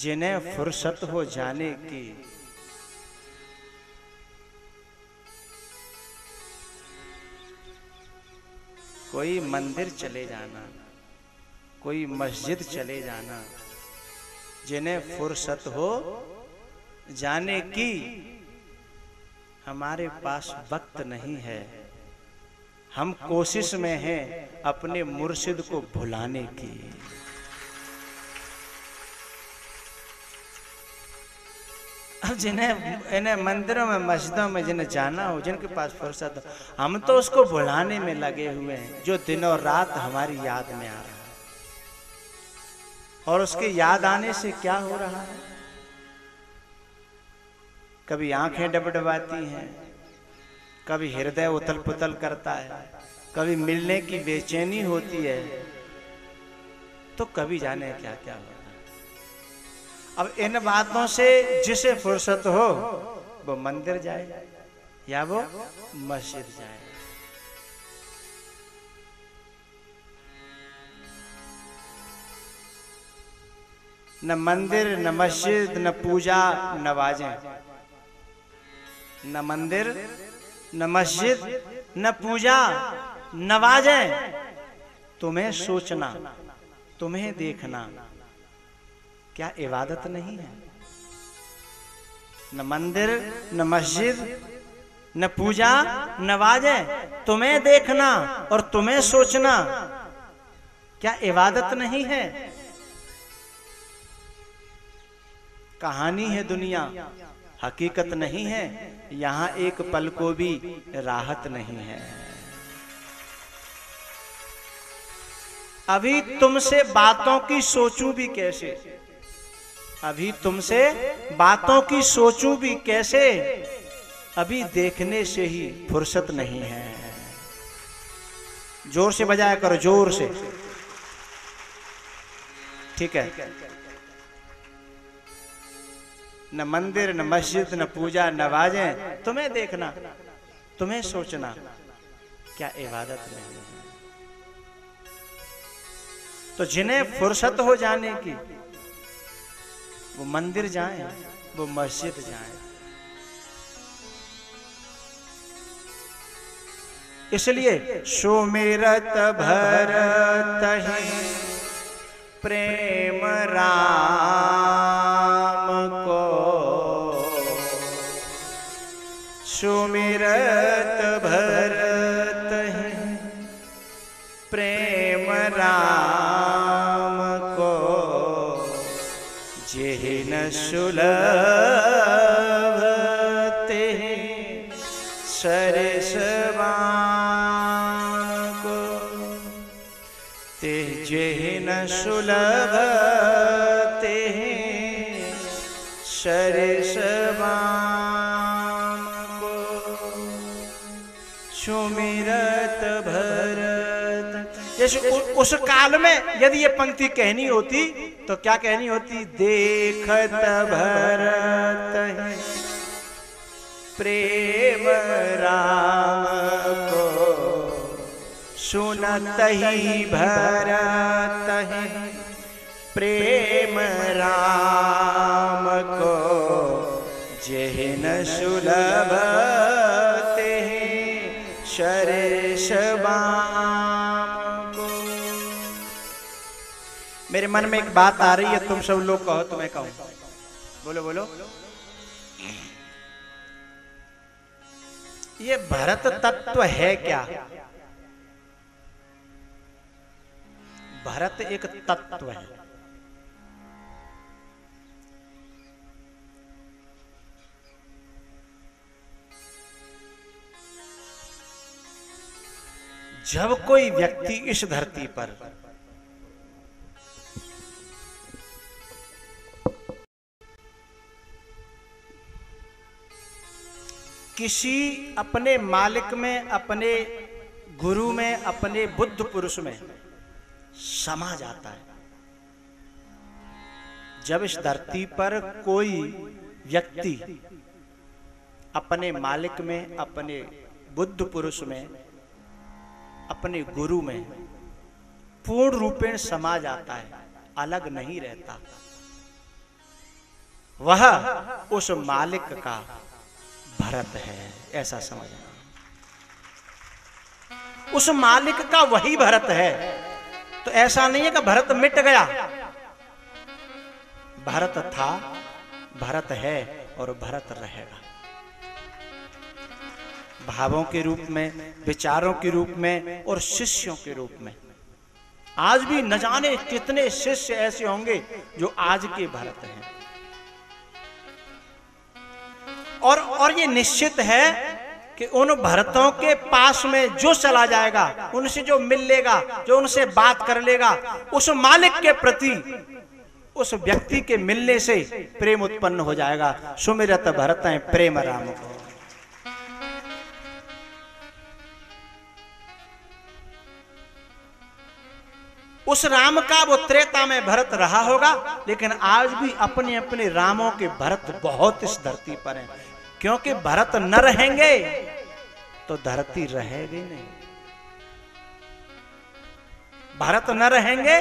जिन्हें फुर्सत हो जाने की। कोई मंदिर चले जाना, कोई मस्जिद चले जाना, जिन्हें फुर्सत हो जाने की। हमारे पास वक्त नहीं है, हम कोशिश में हैं अपने मुर्शिद को भुलाने की। अब इन्हें मंदिरों में, मस्जिदों में जिन्हें जाना हो, जिनके पास फुर्सत हो, हम तो उसको भुलाने में लगे हुए हैं, जो दिनों रात हमारी याद में आ रहा है। और उसके याद आने से क्या हो रहा है? कभी आंखें डबडबाती हैं, कभी हृदय उथल पुथल करता है, कभी मिलने की बेचैनी होती है, तो कभी जाने क्या क्या होता है। अब इन बातों से जिसे फुर्सत हो वो मंदिर जाए या वो मस्जिद जाए। न मंदिर, न मस्जिद, न पूजा, न वाजें। न मंदिर, न मस्जिद, न पूजा, न वाजें। तुम्हें सोचना, तुम्हें देखना, क्या इबादत नहीं है? न मंदिर, न मस्जिद, न पूजा, न वाजें। तुम्हें देखना और तुम्हें सोचना, क्या इबादत नहीं है? कहानी है दुनिया, हकीकत नहीं है। यहाँ एक पल को भी राहत नहीं है। अभी तुमसे बातों की सोचूं भी कैसे, अभी तुमसे बातों की सोचूं भी कैसे, अभी देखने से ही फुर्सत नहीं है। जोर से बजाया करो, जोर से। ठीक है। न मंदिर, न मस्जिद, न पूजा, न वाजें। तुम्हें देखना, तुम्हें सोचना, क्या इबादत नहीं है? तो जिन्हें फुर्सत हो जाने की वो मंदिर जाएं, वो मस्जिद जाएं। इसलिए सुमिरत भरत ही प्रेम राम को, सुमिरत भरत ही प्रेम राम को, जेहि न सुलभ ते सरसवान को, ते जेन सुलभ ते सरसवान को, सुमिरत भरत। जैसे उस काल में यदि ये पंक्ति कहनी होती तो क्या कहनी होती? देखत भरत है प्रेम राम को, सुनत ही भरत है प्रेम राम को, जेन सुलभ ते सरसवाम को। मेरे मन में एक बात आ रही है, तुम सब लोग कहो तो मैं कहूं। बोलो बोलो। ये भरत तत्व है क्या? भरत एक तत्व है। जब कोई व्यक्ति इस धरती पर किसी अपने मालिक में, अपने गुरु में, अपने बुद्ध पुरुष में समा जाता है, जब इस धरती पर कोई व्यक्ति अपने मालिक में, अपने बुद्ध पुरुष में, अपने गुरु में पूर्ण रूपेण समा जाता है, अलग नहीं रहता, वह उस मालिक का भरत है, ऐसा समझना। उस मालिक का वही भरत है। तो ऐसा नहीं है कि भरत मिट गया। भरत था, भरत है और भरत रहेगा। भावों के रूप में, विचारों के रूप में और शिष्यों के रूप में। आज भी न जाने कितने शिष्य ऐसे होंगे जो आज के भरत हैं। और ये निश्चित है कि उन भरतों के पास में जो चला जाएगा, उनसे जो मिल लेगा, जो उनसे बात कर लेगा, उस मालिक के प्रति, उस व्यक्ति के मिलने से प्रेम उत्पन्न हो जाएगा। सुमिरत भरत है प्रेम राम को। उस राम का वो त्रेता में भरत रहा होगा, लेकिन आज भी अपने अपने रामों के भरत बहुत इस धरती पर हैं। क्योंकि भरत न रहेंगे तो धरती रहेगी नहीं। भरत न रहेंगे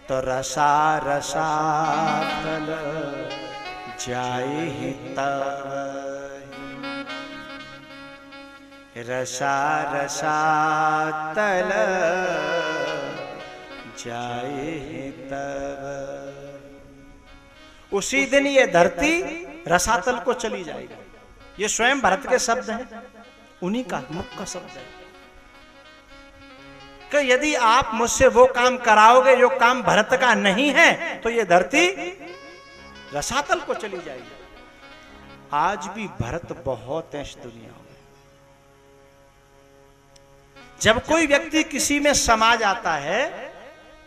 तो रसा रसातल जाए तब, रसा रसातल जाए तब। उसी दिन ये धरती रसातल को चली जाएगी। ये स्वयं भरत के शब्द हैं, उन्हीं का मुख का शब्द है कि यदि आप मुझसे वो काम कराओगे जो काम भरत का नहीं है तो ये धरती रसातल को चली जाएगी। आज भी भरत बहुत है इस दुनिया में। जब कोई व्यक्ति किसी में समा जाता है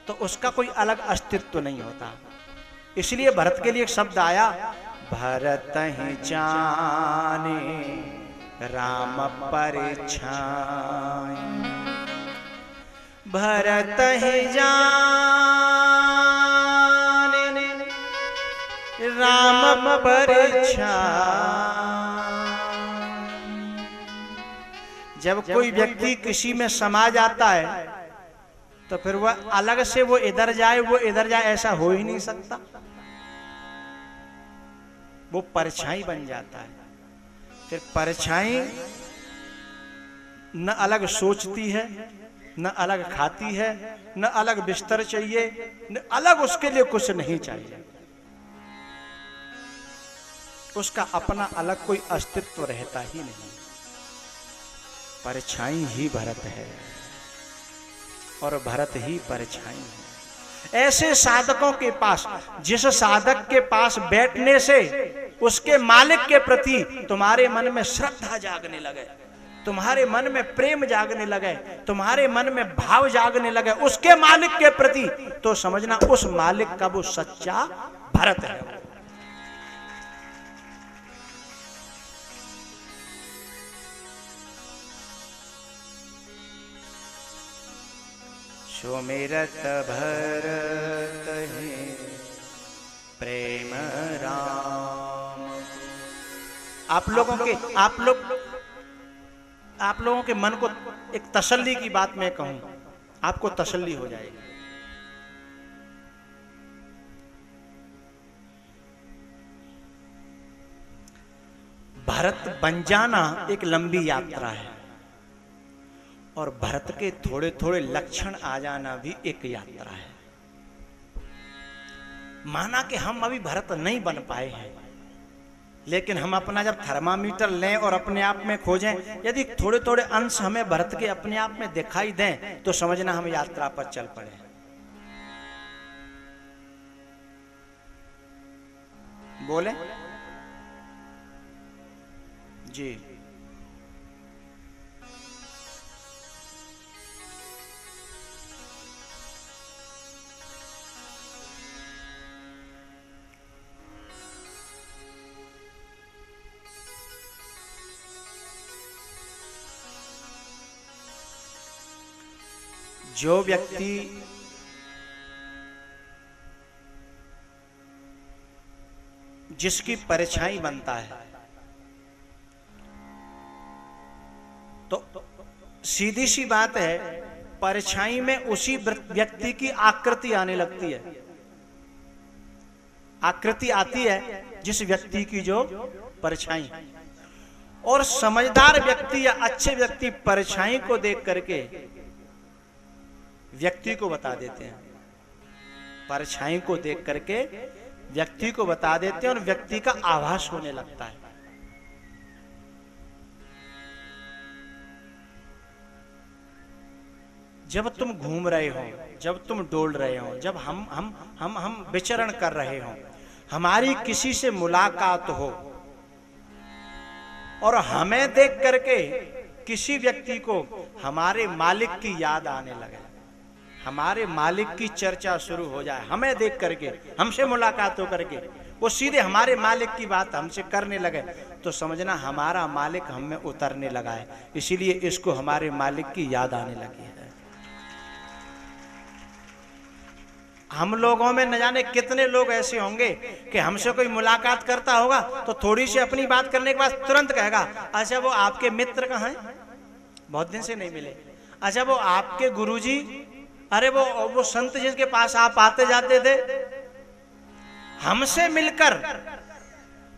तो उसका कोई अलग अस्तित्व नहीं होता। इसलिए भरत के लिए एक शब्द आया, भरत ही जाने राम परिछाई, भरत ही जाने राम परिछाई। जब कोई व्यक्ति किसी में समा जाता है तो फिर वह अलग से वो इधर जाए, वो इधर जाए, ऐसा हो ही नहीं सकता। वो परछाई बन जाता है। फिर परछाई न अलग सोचती है, न अलग खाती है, न अलग बिस्तर चाहिए, न अलग, उसके लिए कुछ नहीं चाहिए। उसका अपना अलग कोई अस्तित्व रहता ही नहीं। परछाई ही भरत है और भरत ही परछाई है। ऐसे साधकों के पास, जिस साधक के पास बैठने से उसके मालिक के प्रति तुम्हारे मन में श्रद्धा जागने लगे, तुम्हारे मन में प्रेम जागने लगे, तुम्हारे मन में भाव जागने लगे उसके मालिक के प्रति, तो समझना उस मालिक का वो सच्चा भरत है। सुमिरत भरत है प्रेम राम। आप लोगों के मन को एक तसल्ली की बात मैं कहूं, आपको तसल्ली हो जाएगी। भरत बन जाना एक लंबी यात्रा है, और भरत के थोड़े थोड़े लक्षण आ जाना भी एक यात्रा है। माना कि हम अभी भरत नहीं बन पाए हैं, लेकिन हम अपना जब थर्मामीटर लें और अपने आप में खोजें, यदि थोड़े थोड़े अंश हमें भरत के अपने आप में दिखाई दें, तो समझना हम यात्रा पर चल पड़े। बोले जी। जो व्यक्ति जिसकी परछाई बनता है, तो सीधी सी बात है, परछाई में उसी व्यक्ति की आकृति आने लगती है। आकृति आती है जिस व्यक्ति की जो परछाई, और समझदार व्यक्ति या अच्छे व्यक्ति परछाई को देख करके व्यक्ति को बता देते हैं। परछाई को देख करके व्यक्ति को बता देते हैं और व्यक्ति का आभास होने लगता है। जब तुम घूम रहे हो, जब तुम डोल रहे हो, जब हम विचरण कर रहे हो, हमारी किसी से मुलाकात हो और हमें देख करके किसी व्यक्ति को हमारे मालिक की याद आने लगे, हमारे मालिक की चर्चा शुरू हो जाए, हमें देख करके, हमसे मुलाकात हो करके वो सीधे हमारे मालिक की बात हमसे करने लगे, तो समझना हमारा मालिक हम में उतरने लगा है। इसीलिए इसको हमारे मालिक की याद आने लगी है। हम लोगों में न जाने कितने लोग ऐसे होंगे कि हमसे कोई मुलाकात करता होगा तो थोड़ी सी अपनी बात करने के बाद तुरंत कहेगा, अच्छा वो आपके मित्र कहाँ हैं, बहुत दिन से नहीं मिले। अच्छा वो आपके गुरुजी, अरे वो संत जिसके पास आप आते जाते थे। हमसे मिलकर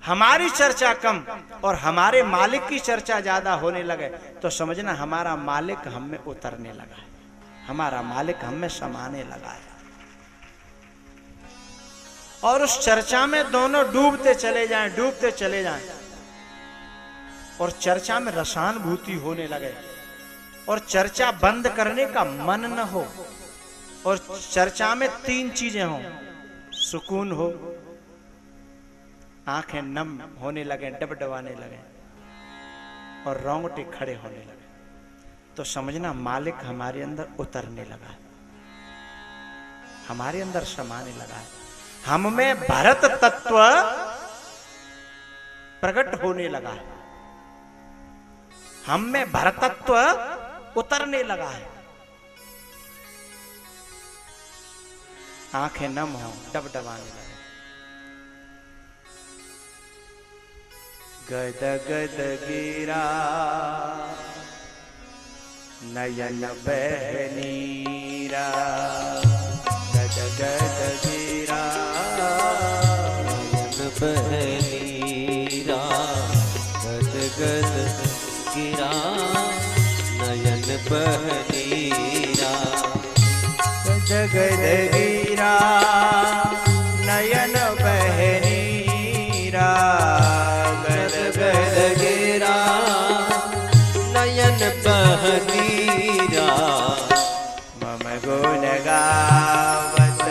हमारी चर्चा कम और हमारे मालिक की चर्चा ज्यादा होने लगे, तो समझना हमारा मालिक हम में उतरने लगा है, हमारा मालिक हम में समाने लगा है। और उस चर्चा में दोनों डूबते चले जाएं, डूबते चले जाएं, और चर्चा में रसानुभूति होने लगे, और चर्चा बंद करने का मन न हो, और चर्चा में तीन चीजें हों, सुकून हो, आंखें नम होने लगे, डबडबाने लगे, और रोंगटे खड़े होने लगे, तो समझना मालिक हमारे अंदर उतरने लगा है, हमारे अंदर समाने लगा है। हम में भरत तत्व प्रकट होने लगा है, हम में भरतत्व उतरने लगा है। आंखें नम हो, डबडबाने लगे। गद गद गिरा नयन बहनीरा, गद गद गिरा नयन बहनीरा, गद गद गिरा नयन बहनीरा, गद गद गिरा नयन बहनीरा, गद गद गिरा नयन बहनीरा, मम गुण गावत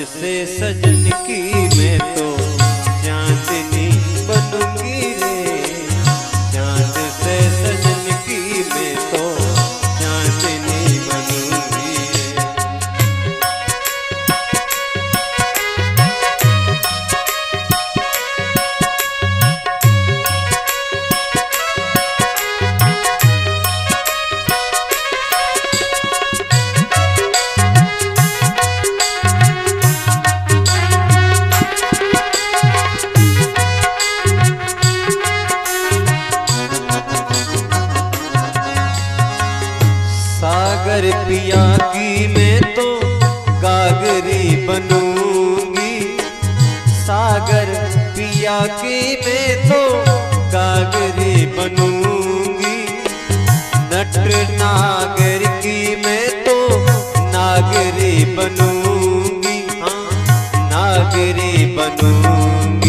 से सजन की मैं तो चांदनी बनूंगी रे, चांद से सजन की मैं तो चांदनी बनूंगी रे। सागर पिया की मैं तो गागरी बनूंगी, सागर पिया की मैं तो गागरी बनूंगी। नट नागर की मैं तो नागरी बनूंगी, हाँ नागरी बनूंगी।